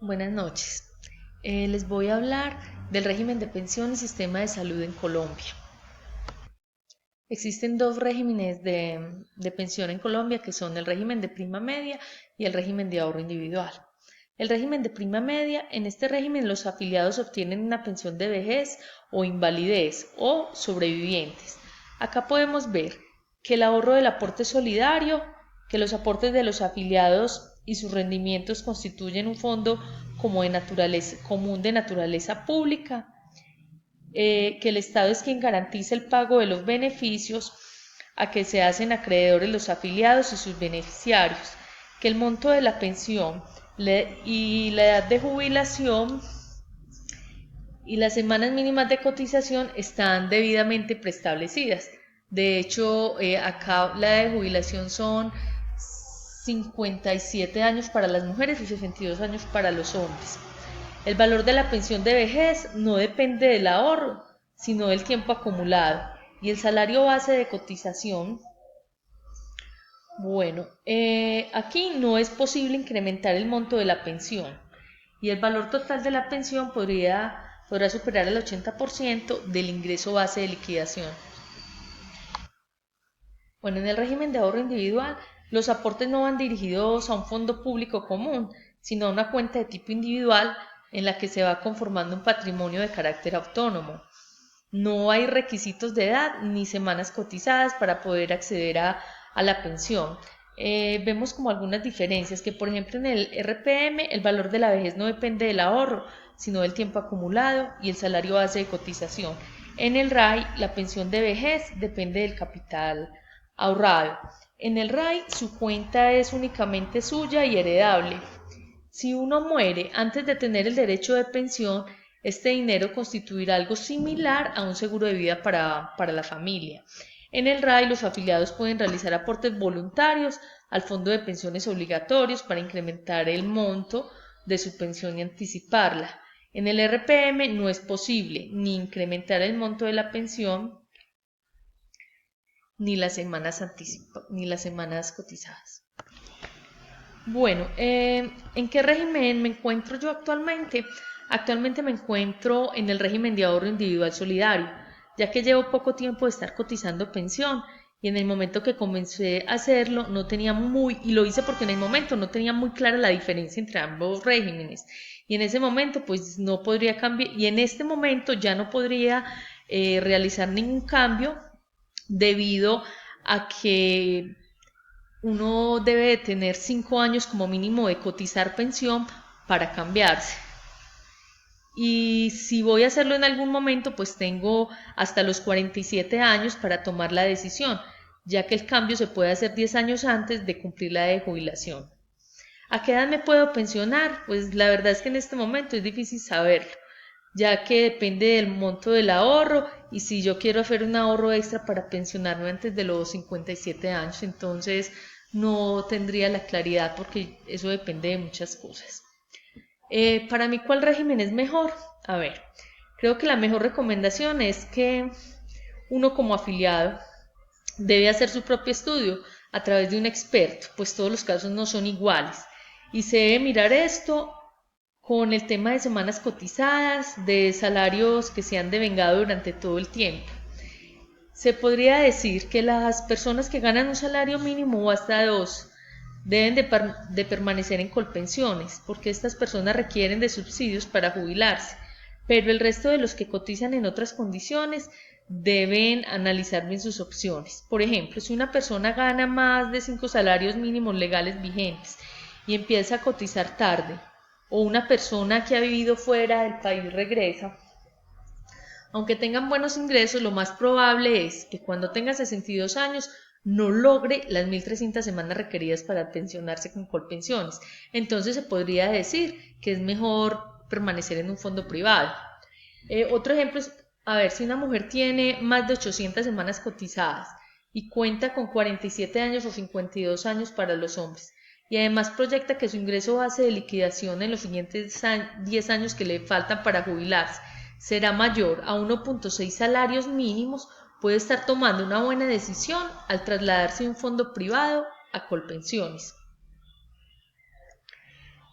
Buenas noches. Les voy a hablar del régimen de pensión y sistema de salud en Colombia. Existen dos regímenes de pensión en Colombia que son el régimen de prima media y el régimen de ahorro individual. El régimen de prima media, en este régimen los afiliados obtienen una pensión de vejez o invalidez o sobrevivientes. Acá podemos ver que el ahorro del aporte solidario, que los aportes de los afiliados y sus rendimientos constituyen un fondo común de naturaleza pública, que el Estado es quien garantiza el pago de los beneficios a que se hacen acreedores los afiliados y sus beneficiarios, que el monto de la pensión y la edad de jubilación y las semanas mínimas de cotización están debidamente preestablecidas. De hecho, acá la de jubilación son 57 años para las mujeres y 62 años para los hombres. El valor de la pensión de vejez no depende del ahorro, sino del tiempo acumulado. Y el salario base de cotización, aquí no es posible incrementar el monto de la pensión y el valor total de la pensión podrá superar el 80% del ingreso base de liquidación. En el régimen de ahorro individual, los aportes no van dirigidos a un fondo público común, sino a una cuenta de tipo individual en la que se va conformando un patrimonio de carácter autónomo. No hay requisitos de edad ni semanas cotizadas para poder acceder a la pensión. Vemos como algunas diferencias, que por ejemplo en el RPM el valor de la vejez no depende del ahorro, sino del tiempo acumulado y el salario base de cotización. En el RAI la pensión de vejez depende del capital ahorrado. En el RAI su cuenta es únicamente suya y heredable. Si uno muere antes de tener el derecho de pensión, este dinero constituirá algo similar a un seguro de vida para la familia. En el RAI, los afiliados pueden realizar aportes voluntarios al fondo de pensiones obligatorios para incrementar el monto de su pensión y anticiparla. En el RPM no es posible ni incrementar el monto de la pensión ni las semanas cotizadas. ¿En qué régimen me encuentro yo actualmente? Actualmente me encuentro en el régimen de ahorro individual solidario, ya que llevo poco tiempo de estar cotizando pensión y en el momento que comencé a hacerlo no tenía y lo hice porque en el momento no tenía muy clara la diferencia entre ambos regímenes y en ese momento pues no podría cambiar y en este momento ya no podría realizar ningún cambio debido a que uno debe de tener 5 años como mínimo de cotizar pensión para cambiarse. Y si voy a hacerlo en algún momento, pues tengo hasta los 47 años para tomar la decisión, ya que el cambio se puede hacer 10 años antes de cumplir la de jubilación. ¿A qué edad me puedo pensionar? Pues la verdad es que en este momento es difícil saberlo, ya que depende del monto del ahorro y si yo quiero hacer un ahorro extra para pensionarme antes de los 57 años, entonces no tendría la claridad porque eso depende de muchas cosas. Para mí, ¿cuál régimen es mejor? A ver, creo que la mejor recomendación es que uno como afiliado debe hacer su propio estudio a través de un experto, pues todos los casos no son iguales y se debe mirar esto con el tema de semanas cotizadas, de salarios que se han devengado durante todo el tiempo. Se podría decir que las personas que ganan un salario mínimo o hasta dos deben de permanecer en colpensiones, porque estas personas requieren de subsidios para jubilarse, pero el resto de los que cotizan en otras condiciones deben analizar bien sus opciones. Por ejemplo, si una persona gana más de 5 salarios mínimos legales vigentes y empieza a cotizar tarde, o una persona que ha vivido fuera del país regresa, aunque tengan buenos ingresos, lo más probable es que cuando tenga 62 años no logre las 1.300 semanas requeridas para pensionarse con Colpensiones. Entonces se podría decir que es mejor permanecer en un fondo privado. Otro ejemplo es, a ver, si una mujer tiene más de 800 semanas cotizadas y cuenta con 47 años o 52 años para los hombres, y además proyecta que su ingreso base de liquidación en los siguientes 10 años que le faltan para jubilarse será mayor a 1.6 salarios mínimos, puede estar tomando una buena decisión al trasladarse de un fondo privado a Colpensiones.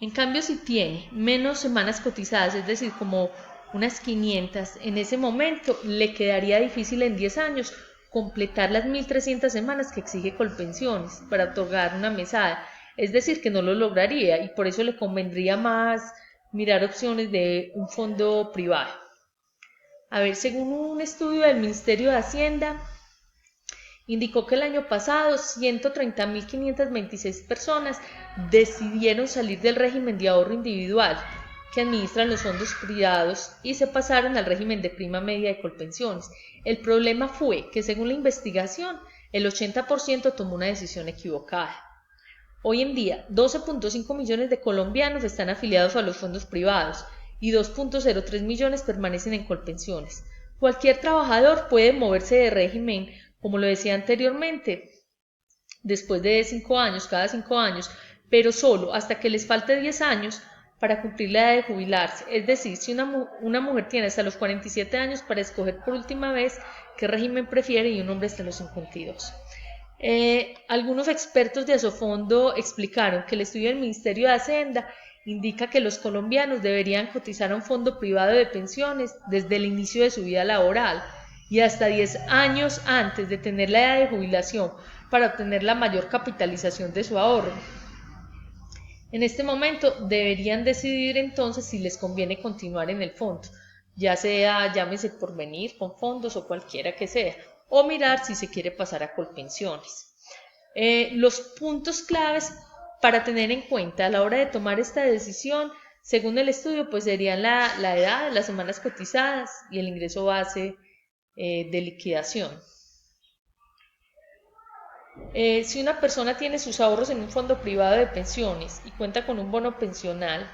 En cambio, si tiene menos semanas cotizadas, es decir, como unas 500, en ese momento le quedaría difícil en 10 años completar las 1.300 semanas que exige Colpensiones para otorgar una mesada. Es decir, que no lo lograría y por eso le convendría más mirar opciones de un fondo privado. A ver, según un estudio del Ministerio de Hacienda, indicó que el año pasado 130.526 personas decidieron salir del régimen de ahorro individual que administran los fondos privados y se pasaron al régimen de prima media de Colpensiones. El problema fue que, según la investigación, el 80% tomó una decisión equivocada. Hoy en día, 12.5 millones de colombianos están afiliados a los fondos privados y 2.03 millones permanecen en Colpensiones. Cualquier trabajador puede moverse de régimen, como lo decía anteriormente, después de 5 años, cada 5 años, pero solo hasta que les falte 10 años para cumplir la edad de jubilarse. Es decir, si una mujer tiene hasta los 47 años para escoger por última vez qué régimen prefiere y un hombre hasta los 52. Algunos expertos de Asofondo explicaron que el estudio del Ministerio de Hacienda indica que los colombianos deberían cotizar a un fondo privado de pensiones desde el inicio de su vida laboral y hasta 10 años antes de tener la edad de jubilación para obtener la mayor capitalización de su ahorro. En este momento deberían decidir entonces si les conviene continuar en el fondo, ya sea llámese Porvenir, con fondos o cualquiera que sea, o mirar si se quiere pasar a Colpensiones. Los puntos claves para tener en cuenta a la hora de tomar esta decisión, según el estudio, pues serían la edad, las semanas cotizadas y el ingreso base de liquidación. Si una persona tiene sus ahorros en un fondo privado de pensiones y cuenta con un bono pensional,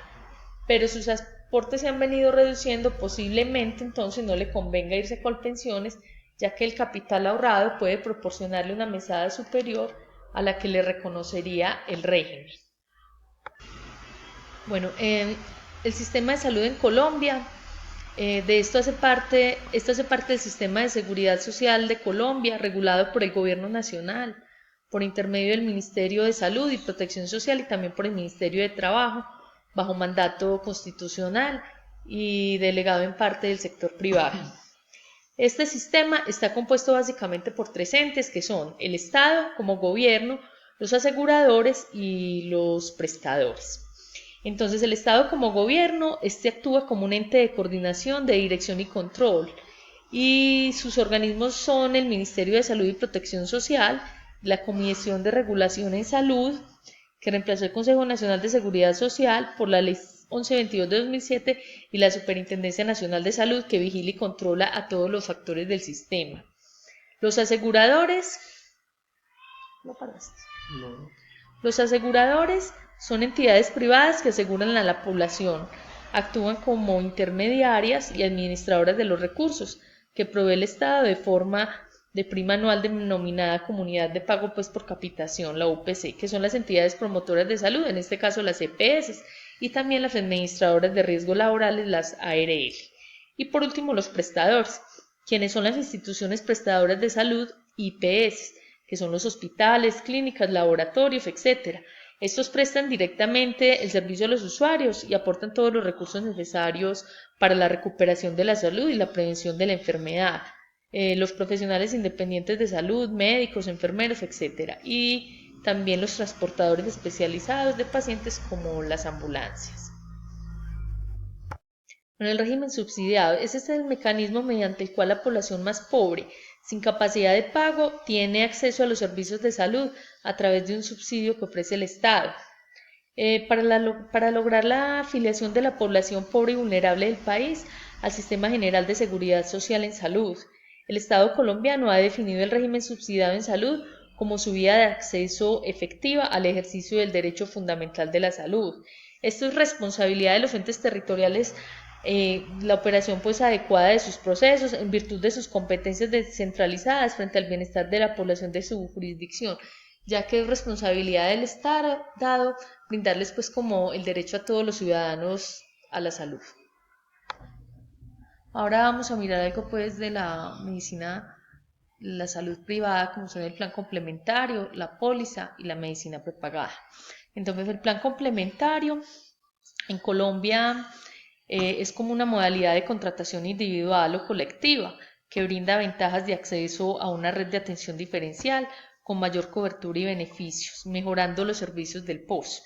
pero sus aportes se han venido reduciendo, posiblemente entonces no le convenga irse a Colpensiones, ya que el capital ahorrado puede proporcionarle una mesada superior a la que le reconocería el régimen. Bueno, el sistema de salud en Colombia, esto hace parte del sistema de seguridad social de Colombia, regulado por el gobierno nacional, por intermedio del Ministerio de Salud y Protección Social y también por el Ministerio de Trabajo, bajo mandato constitucional y delegado en parte del sector privado. Este sistema está compuesto básicamente por 3 entes que son el Estado como gobierno, los aseguradores y los prestadores. Entonces el Estado como gobierno, actúa como un ente de coordinación, de dirección y control, y sus organismos son el Ministerio de Salud y Protección Social, la Comisión de Regulación en Salud, que reemplazó el Consejo Nacional de Seguridad Social por la Ley 1122 de 2007 y la Superintendencia Nacional de Salud, que vigila y controla a todos los factores del sistema. Los aseguradores... ¿No paraste? No. Los aseguradores son entidades privadas que aseguran a la población, actúan como intermediarias y administradoras de los recursos que provee el Estado de forma de prima anual denominada Comunidad de Pago pues por Capitación, la UPC, que son las entidades promotoras de salud, en este caso las EPS, y también las administradoras de riesgos laborales, las ARL. Y por último, los prestadores, quienes son las instituciones prestadoras de salud, IPS, que son los hospitales, clínicas, laboratorios, etc. Estos prestan directamente el servicio a los usuarios y aportan todos los recursos necesarios para la recuperación de la salud y la prevención de la enfermedad. Los profesionales independientes de salud, médicos, enfermeros, etc. Y también los transportadores especializados de pacientes como las ambulancias. Bueno, el régimen subsidiado, ese es el mecanismo mediante el cual la población más pobre, sin capacidad de pago, tiene acceso a los servicios de salud a través de un subsidio que ofrece el Estado. Para lograr la afiliación de la población pobre y vulnerable del país al Sistema General de Seguridad Social en Salud, el Estado colombiano ha definido el régimen subsidiado en salud como su vía de acceso efectiva al ejercicio del derecho fundamental de la salud. Esto es responsabilidad de los entes territoriales, la operación pues adecuada de sus procesos en virtud de sus competencias descentralizadas frente al bienestar de la población de su jurisdicción, ya que es responsabilidad del Estado brindarles pues como el derecho a todos los ciudadanos a la salud. Ahora vamos a mirar algo pues de la medicina, la salud privada, como son el plan complementario, la póliza y la medicina prepagada. Entonces el plan complementario En Colombia es como una modalidad de contratación individual o colectiva que brinda ventajas de acceso a una red de atención diferencial con mayor cobertura y beneficios, mejorando los servicios del POS.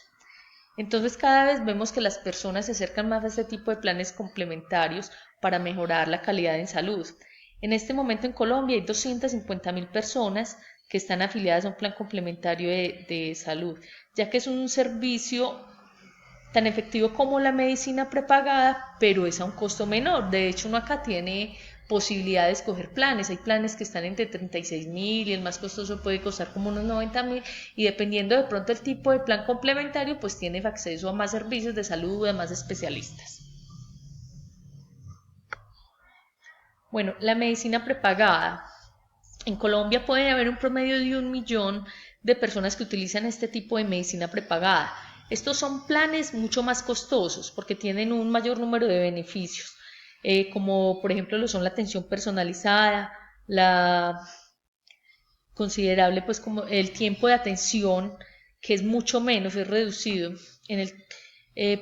Entonces cada vez vemos que las personas se acercan más a este tipo de planes complementarios para mejorar la calidad en salud. En este momento en Colombia hay 250.000 personas que están afiliadas a un plan complementario de salud, ya que es un servicio tan efectivo como la medicina prepagada, pero es a un costo menor. De hecho, uno acá tiene posibilidad de escoger planes. Hay planes que están entre 36.000 y el más costoso puede costar como unos 90.000 y dependiendo de pronto el tipo de plan complementario, pues tiene acceso a más servicios de salud, a más especialistas. Bueno, la medicina prepagada. En Colombia puede haber un promedio de 1.000.000 de personas que utilizan este tipo de medicina prepagada. Estos son planes mucho más costosos porque tienen un mayor número de beneficios, como por ejemplo lo son la atención personalizada, la considerable pues como el tiempo de atención que es mucho menos, es reducido.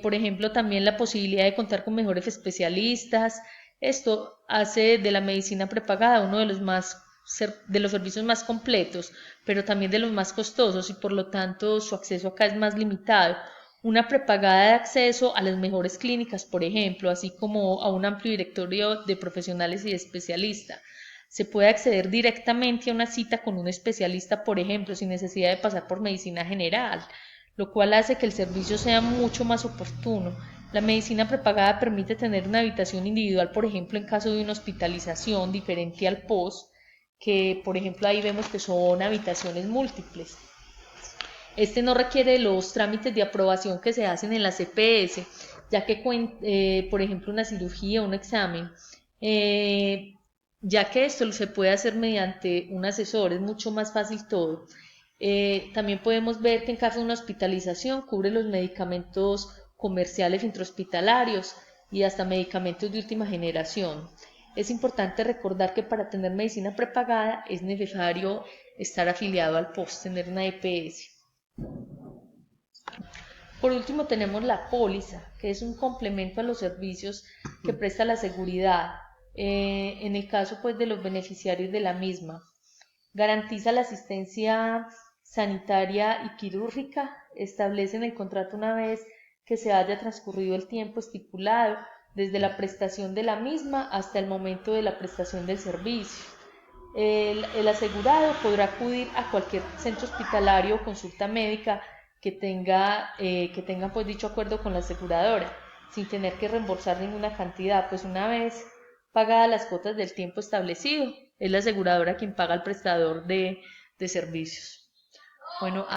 Por ejemplo, también la posibilidad de contar con mejores especialistas. Esto hace de la medicina prepagada uno de los servicios más completos, pero también de los más costosos y por lo tanto su acceso acá es más limitado. Una prepagada de acceso a las mejores clínicas, por ejemplo, así como a un amplio directorio de profesionales y de especialistas. Se puede acceder directamente a una cita con un especialista, por ejemplo, sin necesidad de pasar por medicina general, lo cual hace que el servicio sea mucho más oportuno. La medicina prepagada permite tener una habitación individual, por ejemplo, en caso de una hospitalización diferente al POS, que por ejemplo ahí vemos que son habitaciones múltiples. Este no requiere los trámites de aprobación que se hacen en la CPS, ya que, por ejemplo, una cirugía, un examen, eh, ya que esto se puede hacer mediante un asesor, es mucho más fácil todo. También podemos ver que en caso de una hospitalización cubre los medicamentos comerciales intrahospitalarios y hasta medicamentos de última generación. Es importante recordar que para tener medicina prepagada es necesario estar afiliado al POS, tener una EPS. Por último tenemos la póliza, que es un complemento a los servicios que presta la seguridad, en el caso pues de los beneficiarios de la misma. Garantiza la asistencia sanitaria y quirúrgica, establece en el contrato una vez que se haya transcurrido el tiempo estipulado, desde la prestación de la misma hasta el momento de la prestación del servicio. El asegurado podrá acudir a cualquier centro hospitalario o consulta médica que tenga pues dicho acuerdo con la aseguradora, sin tener que reembolsar ninguna cantidad, pues una vez pagadas las cuotas del tiempo establecido, es la aseguradora quien paga al prestador de servicios. Bueno,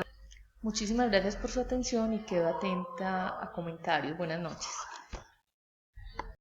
muchísimas gracias por su atención y quedo atenta a comentarios. Buenas noches.